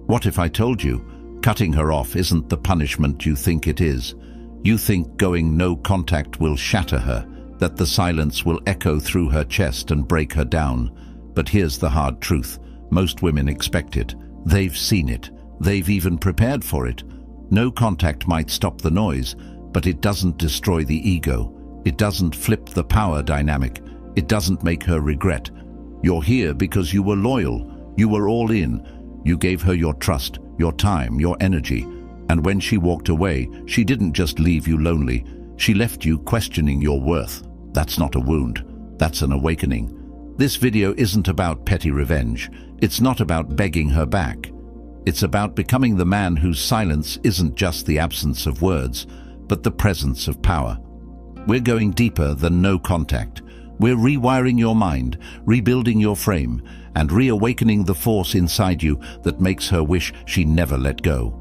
What if I told you cutting her off isn't the punishment you think it is? You think going no contact will shatter her, that the silence will echo through her chest and break her down. But here's the hard truth. Most women expect it. They've seen it. They've even prepared for it. No contact might stop the noise, but it doesn't destroy the ego. It doesn't flip the power dynamic. It doesn't make her regret. You're here because you were loyal. You were all in. You gave her your trust, your time, your energy. And when she walked away, she didn't just leave you lonely. She left you questioning your worth. That's not a wound. That's an awakening. This video isn't about petty revenge. It's not about begging her back. It's about becoming the man whose silence isn't just the absence of words, but the presence of power. We're going deeper than no contact. We're rewiring your mind, rebuilding your frame, and reawakening the force inside you that makes her wish she never let go.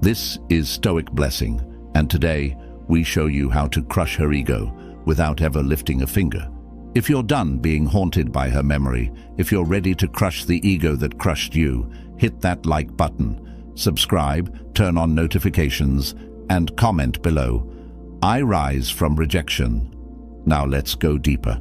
This is Stoic Blessing, and today we show you how to crush her ego without ever lifting a finger. If you're done being haunted by her memory, if you're ready to crush the ego that crushed you, hit that like button, subscribe, turn on notifications, and comment below. I rise from rejection. Now let's go deeper.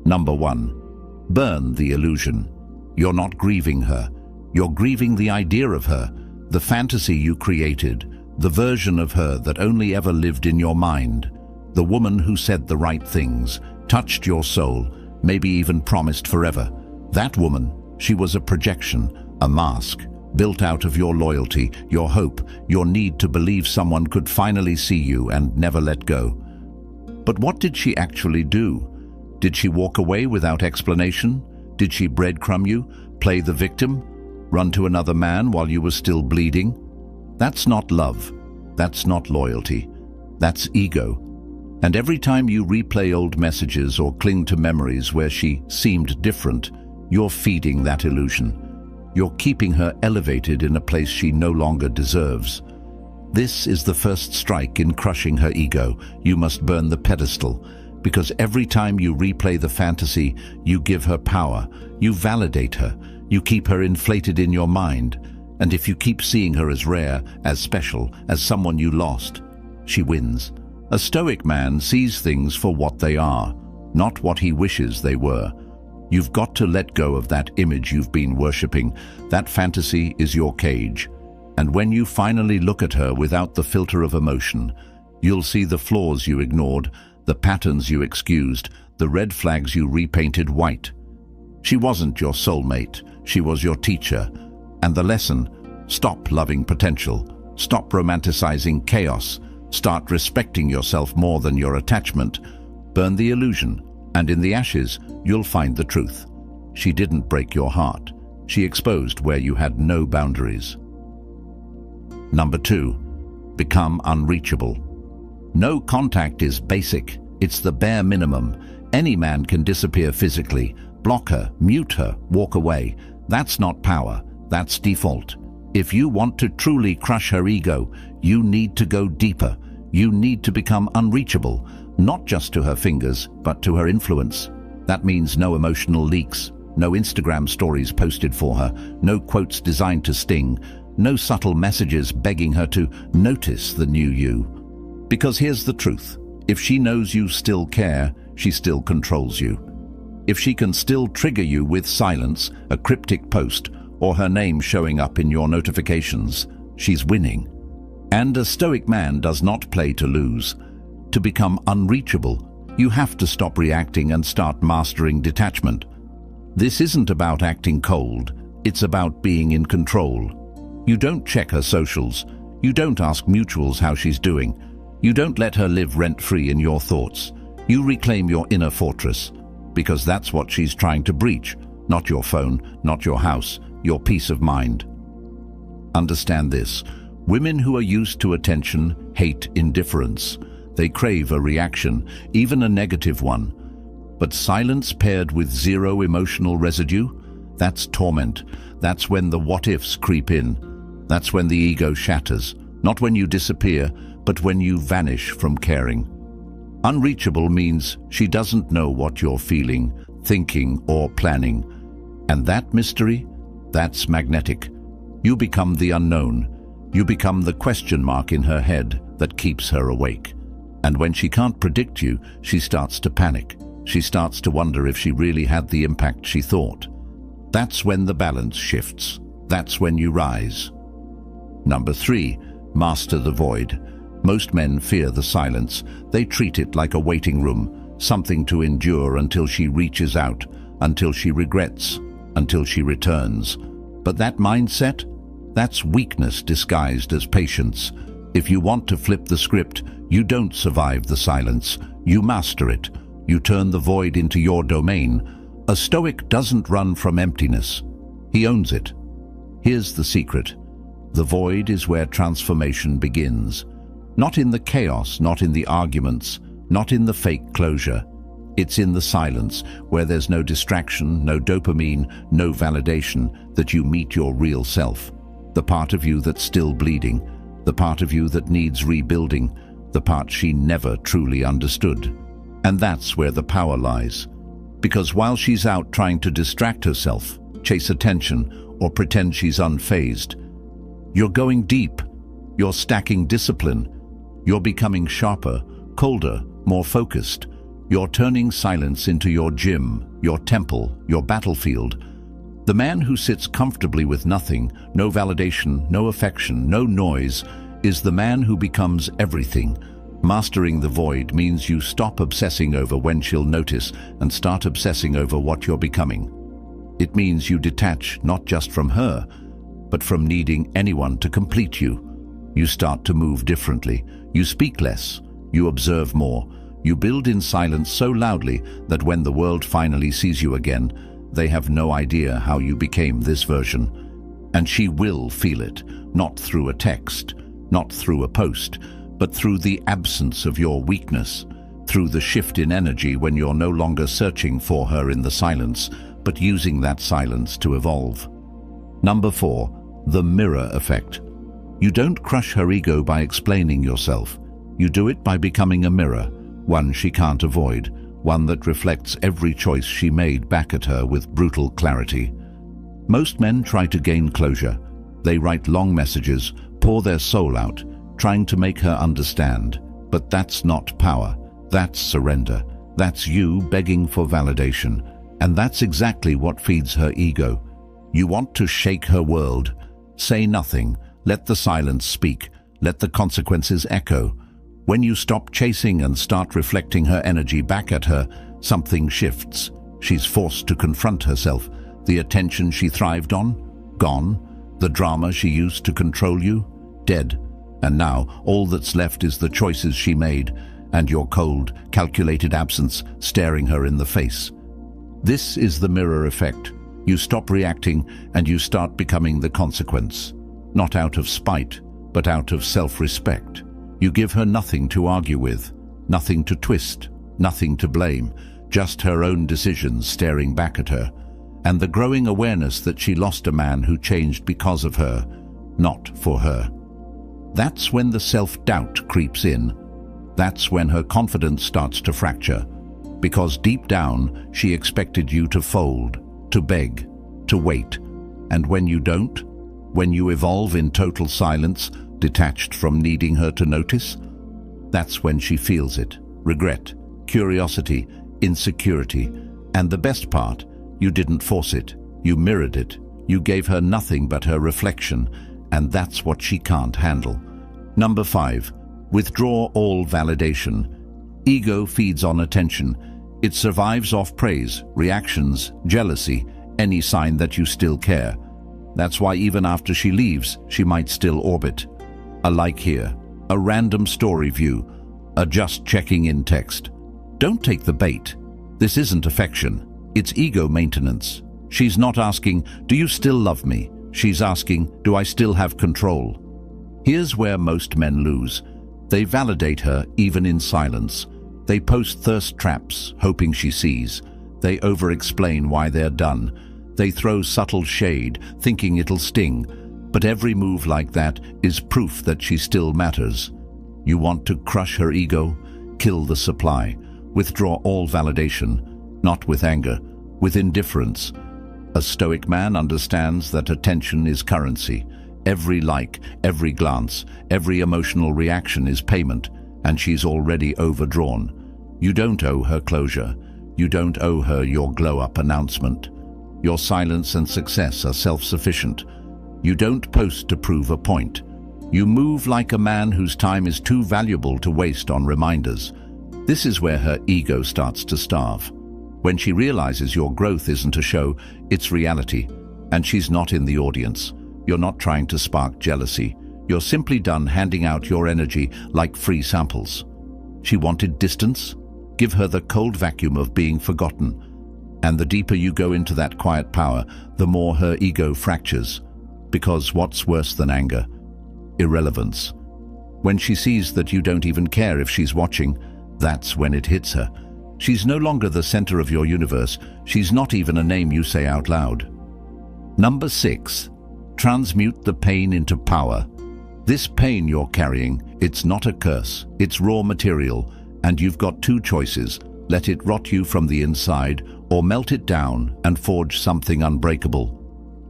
Number 1. Burn the illusion. You're not grieving her. You're grieving the idea of her, the fantasy you created, the version of her that only ever lived in your mind. The woman who said the right things, touched your soul, maybe even promised forever. That woman, she was a projection, a mask, built out of your loyalty, your hope, your need to believe someone could finally see you and never let go. But what did she actually do? Did she walk away without explanation? Did she breadcrumb you, play the victim, run to another man while you were still bleeding? That's not love. That's not loyalty. That's ego. And every time you replay old messages or cling to memories where she seemed different, you're feeding that illusion. You're keeping her elevated in a place she no longer deserves. This is the first strike in crushing her ego. You must burn the pedestal, because every time you replay the fantasy, you give her power, you validate her, you keep her inflated in your mind. And if you keep seeing her as rare, as special, as someone you lost, she wins. A Stoic man sees things for what they are, not what he wishes they were. You've got to let go of that image you've been worshipping. That fantasy is your cage. And when you finally look at her without the filter of emotion, you'll see the flaws you ignored, the patterns you excused, the red flags you repainted white. She wasn't your soulmate. She was your teacher. And the lesson: stop loving potential. Stop romanticizing chaos. Start respecting yourself more than your attachment. Burn the illusion, and in the ashes, you'll find the truth. She didn't break your heart. She exposed where you had no boundaries. Number 2. Become unreachable. No contact is basic. It's the bare minimum. Any man can disappear physically, block her, mute her, walk away. That's not power. That's default. If you want to truly crush her ego, you need to go deeper. You need to become unreachable, not just to her fingers, but to her influence. That means no emotional leaks, no Instagram stories posted for her, no quotes designed to sting, no subtle messages begging her to notice the new you. Because here's the truth: if she knows you still care, she still controls you. If she can still trigger you with silence, a cryptic post, or her name showing up in your notifications, she's winning. And a Stoic man does not play to lose. To become unreachable, you have to stop reacting and start mastering detachment. This isn't about acting cold, it's about being in control. You don't check her socials. You don't ask mutuals how she's doing. You don't let her live rent-free in your thoughts. You reclaim your inner fortress, because that's what she's trying to breach. Not your phone, not your house, your peace of mind. Understand this. Women who are used to attention hate indifference. They crave a reaction, even a negative one. But silence paired with zero emotional residue, that's torment. That's when the what-ifs creep in. That's when the ego shatters. Not when you disappear, but when you vanish from caring. Unreachable means she doesn't know what you're feeling, thinking, or planning. And that mystery, that's magnetic. You become the unknown. You become the question mark in her head that keeps her awake. And when she can't predict you, she starts to panic. She starts to wonder if she really had the impact she thought. That's when the balance shifts. That's when you rise. Number 3, master the void. Most men fear the silence. They treat it like a waiting room, something to endure until she reaches out, until she regrets, until she returns. But that mindset? That's weakness disguised as patience. If you want to flip the script, you don't survive the silence. You master it. You turn the void into your domain. A Stoic doesn't run from emptiness. He owns it. Here's the secret. The void is where transformation begins. Not in the chaos, not in the arguments, not in the fake closure. It's in the silence, where there's no distraction, no dopamine, no validation, that you meet your real self. The part of you that's still bleeding, the part of you that needs rebuilding, the part she never truly understood. And that's where the power lies. Because while she's out trying to distract herself, chase attention, or pretend she's unfazed, you're going deep. You're stacking discipline. You're becoming sharper, colder, more focused. You're turning silence into your gym, your temple, your battlefield. The man who sits comfortably with nothing, no validation, no affection, no noise, is the man who becomes everything. Mastering the void means you stop obsessing over when she'll notice and start obsessing over what you're becoming. It means you detach not just from her, but from needing anyone to complete you. You start to move differently. You speak less. You observe more. You build in silence so loudly that when the world finally sees you again, they have no idea how you became this version. And she will feel it, not through a text, not through a post, but through the absence of your weakness, through the shift in energy when you're no longer searching for her in the silence, but using that silence to evolve. Number 4, the mirror effect. You don't crush her ego by explaining yourself. You do it by becoming a mirror, one she can't avoid, one that reflects every choice she made back at her with brutal clarity. Most men try to gain closure. They write long messages, pour their soul out, trying to make her understand. But that's not power. That's surrender. That's you begging for validation. And that's exactly what feeds her ego. You want to shake her world. Say nothing. Let the silence speak. Let the consequences echo. When you stop chasing and start reflecting her energy back at her, something shifts. She's forced to confront herself. The attention she thrived on? Gone. The drama she used to control you? Dead. And now all that's left is the choices she made and your cold, calculated absence staring her in the face. This is the mirror effect. You stop reacting and you start becoming the consequence. Not out of spite, but out of self-respect. You give her nothing to argue with, nothing to twist, nothing to blame, just her own decisions staring back at her, and the growing awareness that she lost a man who changed because of her, not for her. That's when the self-doubt creeps in. That's when her confidence starts to fracture, because deep down she expected you to fold, to beg, to wait, and when you don't, when you evolve in total silence, detached from needing her to notice, that's when she feels it. Regret, curiosity, insecurity, and the best part, you didn't force it. You mirrored it. You gave her nothing but her reflection, and that's what she can't handle. Number 5, withdraw all validation. Ego feeds on attention. It survives off praise, reactions, jealousy, any sign that you still care. That's why even after she leaves, she might still orbit. A like here, a random story view, a just checking in text. Don't take the bait. This isn't affection. It's ego maintenance. She's not asking, do you still love me? She's asking, do I still have control? Here's where most men lose. They validate her even in silence. They post thirst traps, hoping she sees. They over-explain why they're done. They throw subtle shade, thinking it'll sting. But every move like that is proof that she still matters. You want to crush her ego? Kill the supply. Withdraw all validation, not with anger, with indifference. A Stoic man understands that attention is currency. Every like, every glance, every emotional reaction is payment, and she's already overdrawn. You don't owe her closure. You don't owe her your glow-up announcement. Your silence and success are self-sufficient. You don't post to prove a point. You move like a man whose time is too valuable to waste on reminders. This is where her ego starts to starve. When she realizes your growth isn't a show, it's reality, and she's not in the audience. You're not trying to spark jealousy. You're simply done handing out your energy like free samples. She wanted distance? Give her the cold vacuum of being forgotten. And the deeper you go into that quiet power, the more her ego fractures. Because what's worse than anger? Irrelevance. When she sees that you don't even care if she's watching, that's when it hits her. She's no longer the center of your universe. She's not even a name you say out loud. Number 6. Transmute the pain into power. This pain you're carrying, it's not a curse, it's raw material, and you've got two choices. Let it rot you from the inside, or melt it down and forge something unbreakable.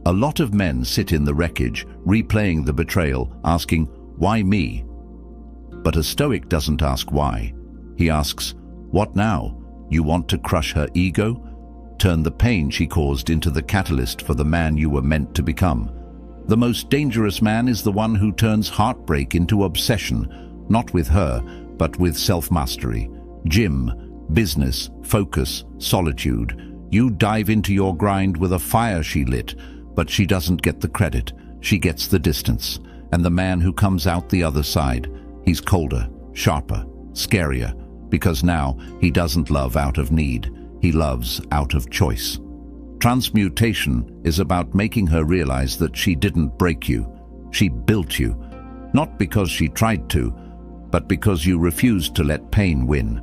A lot of men sit in the wreckage, replaying the betrayal, asking, "Why me?" But a Stoic doesn't ask why. He asks, "What now? You want to crush her ego? Turn the pain she caused into the catalyst for the man you were meant to become." The most dangerous man is the one who turns heartbreak into obsession, not with her, but with self-mastery. Gym, business, focus, solitude. You dive into your grind with a fire she lit, but she doesn't get the credit. She gets the distance. And the man who comes out the other side, he's colder, sharper, scarier, because now he doesn't love out of need. He loves out of choice. Transmutation is about making her realize that she didn't break you. She built you. Not because she tried to, but because you refused to let pain win.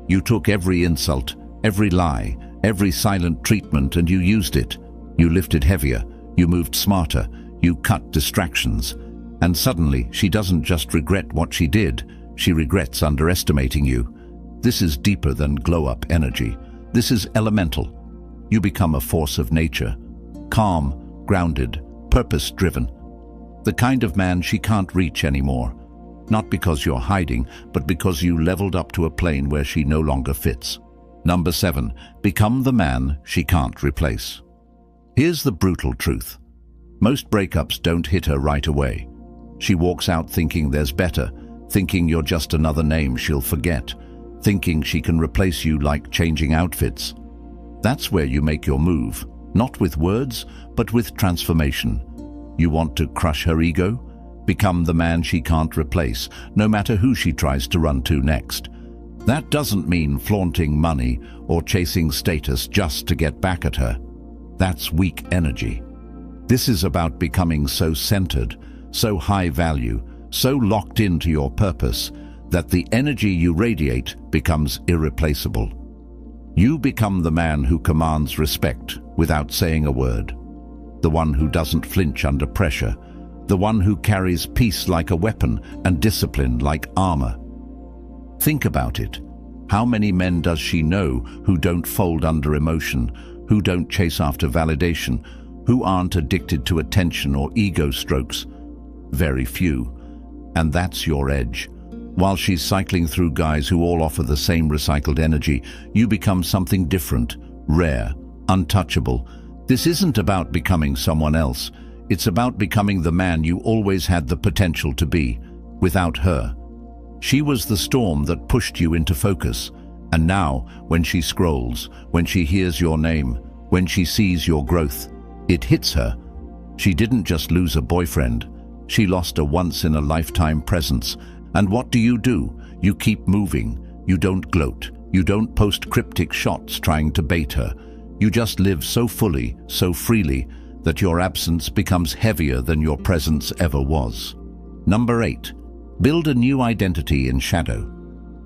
You took every insult, every lie, every silent treatment, and you used it. You lifted heavier, you moved smarter, you cut distractions. And suddenly, she doesn't just regret what she did, she regrets underestimating you. This is deeper than glow-up energy. This is elemental. You become a force of nature, calm, grounded, purpose-driven. The kind of man she can't reach anymore. Not because you're hiding, but because you leveled up to a plane where she no longer fits. Number 7. Become the man she can't replace. Here's the brutal truth. Most breakups don't hit her right away. She walks out thinking there's better, thinking you're just another name she'll forget, thinking she can replace you like changing outfits. That's where you make your move, not with words, but with transformation. You want to crush her ego? Become the man she can't replace, no matter who she tries to run to next. That doesn't mean flaunting money or chasing status just to get back at her. That's weak energy. This is about becoming so centered, so high value, so locked into your purpose, that the energy you radiate becomes irreplaceable. You become the man who commands respect without saying a word. The one who doesn't flinch under pressure. The one who carries peace like a weapon and discipline like armor. Think about it. How many men does she know who don't fold under emotion, who don't chase after validation, who aren't addicted to attention or ego strokes? Very few. And that's your edge. While she's cycling through guys who all offer the same recycled energy, you become something different, rare, untouchable. This isn't about becoming someone else. It's about becoming the man you always had the potential to be, without her. She was the storm that pushed you into focus. And now, when she scrolls, when she hears your name, when she sees your growth, it hits her. She didn't just lose a boyfriend. She lost a once-in-a-lifetime presence. And what do? You keep moving. You don't gloat. You don't post cryptic shots trying to bait her. You just live so fully, so freely, that your absence becomes heavier than your presence ever was. Number 8. Build a new identity in shadow.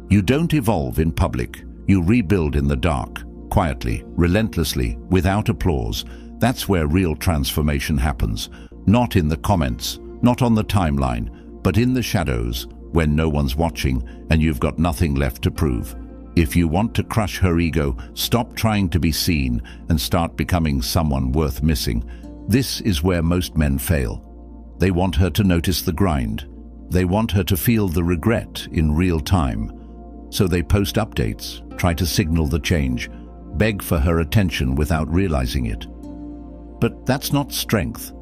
You don't evolve in public. You rebuild in the dark, quietly, relentlessly, without applause. That's where real transformation happens. Not in the comments, not on the timeline, but in the shadows, when no one's watching and you've got nothing left to prove. If you want to crush her ego, stop trying to be seen and start becoming someone worth missing. This is where most men fail. They want her to notice the grind. They want her to feel the regret in real time. So they post updates, try to signal the change, beg for her attention without realizing it. But that's not strength.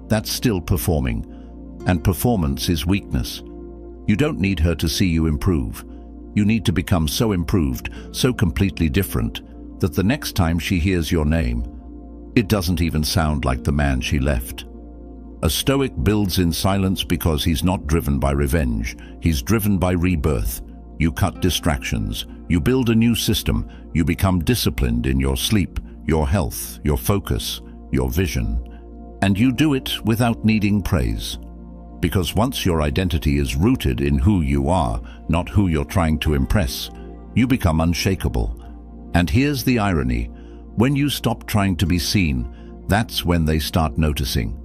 That's still performing. And performance is weakness. You don't need her to see you improve. You need to become so improved, so completely different, that the next time she hears your name, it doesn't even sound like the man she left. A Stoic builds in silence because he's not driven by revenge. He's driven by rebirth. You cut distractions. You build a new system. You become disciplined in your sleep, your health, your focus, your vision. And you do it without needing praise. Because once your identity is rooted in who you are, not who you're trying to impress, you become unshakable. And here's the irony. When you stop trying to be seen, that's when they start noticing.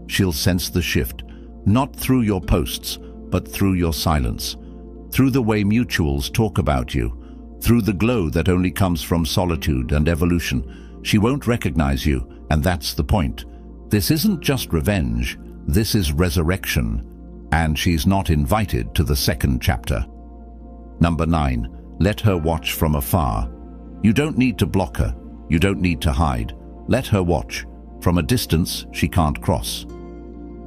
She'll sense the shift, not through your posts, but through your silence, through the way mutuals talk about you, through the glow that only comes from solitude and evolution. She won't recognize you, and that's the point. This isn't just revenge, this is resurrection, and she's not invited to the second chapter. Number 9, let her watch from afar. You don't need to block her, you don't need to hide. Let her watch. From a distance she can't cross.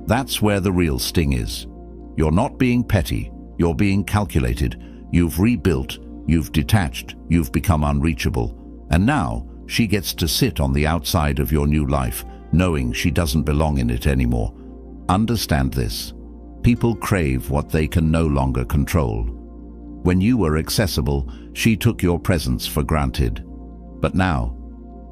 That's where the real sting is. You're not being petty, you're being calculated. You've rebuilt, you've detached, you've become unreachable. And now she gets to sit on the outside of your new life, knowing she doesn't belong in it anymore. Understand this. People crave what they can no longer control. When you were accessible, she took your presence for granted. But now,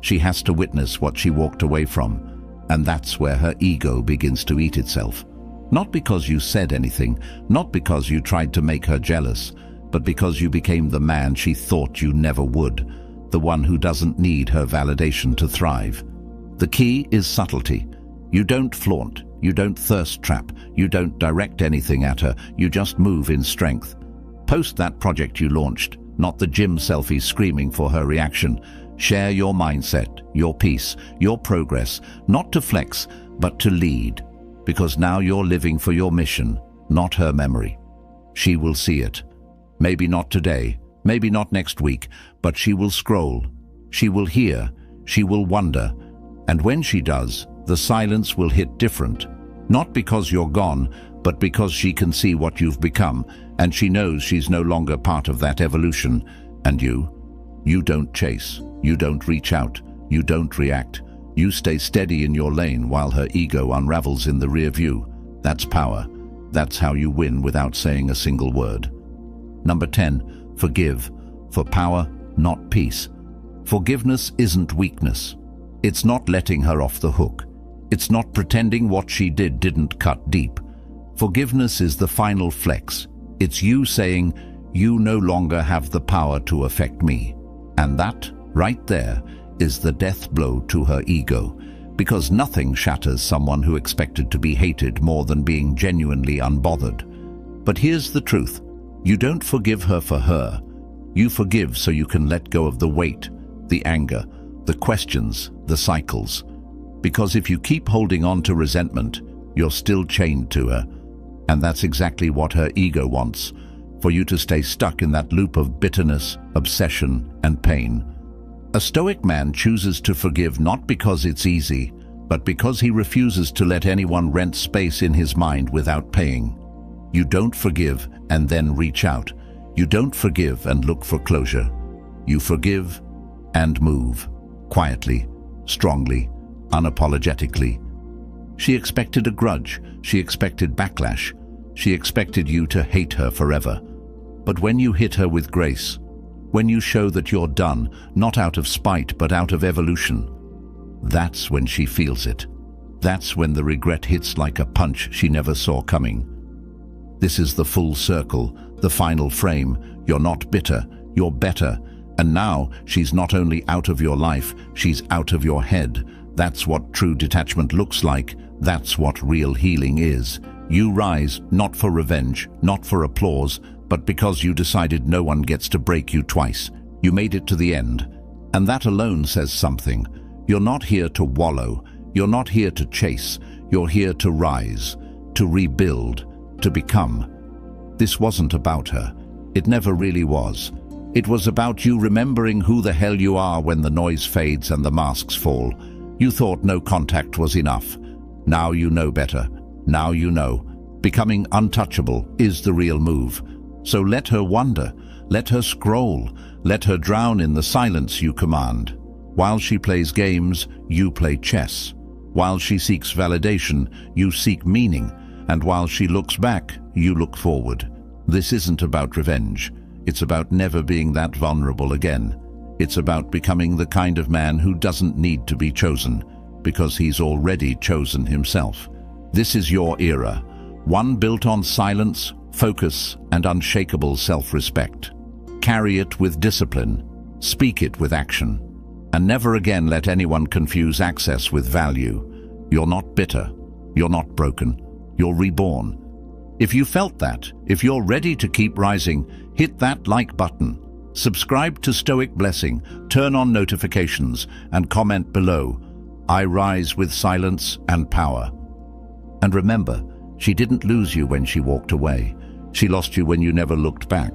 she has to witness what she walked away from. And that's where her ego begins to eat itself. Not because you said anything, not because you tried to make her jealous, but because you became the man she thought you never would, the one who doesn't need her validation to thrive. The key is subtlety. You don't flaunt, you don't thirst trap, you don't direct anything at her, you just move in strength. Post that project you launched, not the gym selfie screaming for her reaction. Share your mindset, your peace, your progress, not to flex, but to lead. Because now you're living for your mission, not her memory. She will see it. Maybe not today, maybe not next week, but she will scroll. She will hear, she will wonder. And when she does, the silence will hit different. Not because you're gone, but because she can see what you've become, and she knows she's no longer part of that evolution. And you don't chase. You don't reach out, you don't react. You stay steady in your lane while her ego unravels in the rear view. That's power. That's how you win without saying a single word. Number 10, forgive. For power, not peace. Forgiveness isn't weakness. It's not letting her off the hook. It's not pretending what she did didn't cut deep. Forgiveness is the final flex. It's you saying, you no longer have the power to affect me. And that, right there, is the death blow to her ego, because nothing shatters someone who expected to be hated more than being genuinely unbothered. But here's the truth. You don't forgive her for her. You forgive so you can let go of the weight, the anger, the questions, the cycles. Because if you keep holding on to resentment, you're still chained to her. And that's exactly what her ego wants, for you to stay stuck in that loop of bitterness, obsession, and pain. A Stoic man chooses to forgive not because it's easy, but because he refuses to let anyone rent space in his mind without paying. You don't forgive and then reach out. You don't forgive and look for closure. You forgive and move, quietly, strongly, unapologetically. She expected a grudge. She expected backlash. She expected you to hate her forever. But when you hit her with grace, when you show that you're done, not out of spite but out of evolution, that's when she feels it. That's when the regret hits like a punch she never saw coming. This is the full circle, the final frame. You're not bitter, you're better. And now she's not only out of your life, she's out of your head. That's what true detachment looks like. That's what real healing is. You rise, not for revenge, not for applause, but because you decided no one gets to break you twice. You made it to the end. And that alone says something. You're not here to wallow. You're not here to chase. You're here to rise. to rebuild, to become. This wasn't about her. It never really was. It was about you remembering who the hell you are when the noise fades and the masks fall. You thought no contact was enough. Now you know better. Now you know. Becoming untouchable is the real move. So let her wander. Let her scroll. Let her drown in the silence you command. While she plays games, you play chess. While she seeks validation, you seek meaning. And while she looks back, you look forward. This isn't about revenge. It's about never being that vulnerable again. It's about becoming the kind of man who doesn't need to be chosen, because he's already chosen himself. This is your era, one built on silence, focus, and unshakable self-respect. Carry it with discipline, speak it with action, and never again let anyone confuse access with value. You're not bitter, you're not broken, you're reborn. If you felt that, if you're ready to keep rising, hit that like button. Subscribe to Stoic Blessing, turn on notifications, and comment below. I rise with silence and power. And remember, she didn't lose you when she walked away. She lost you when you never looked back.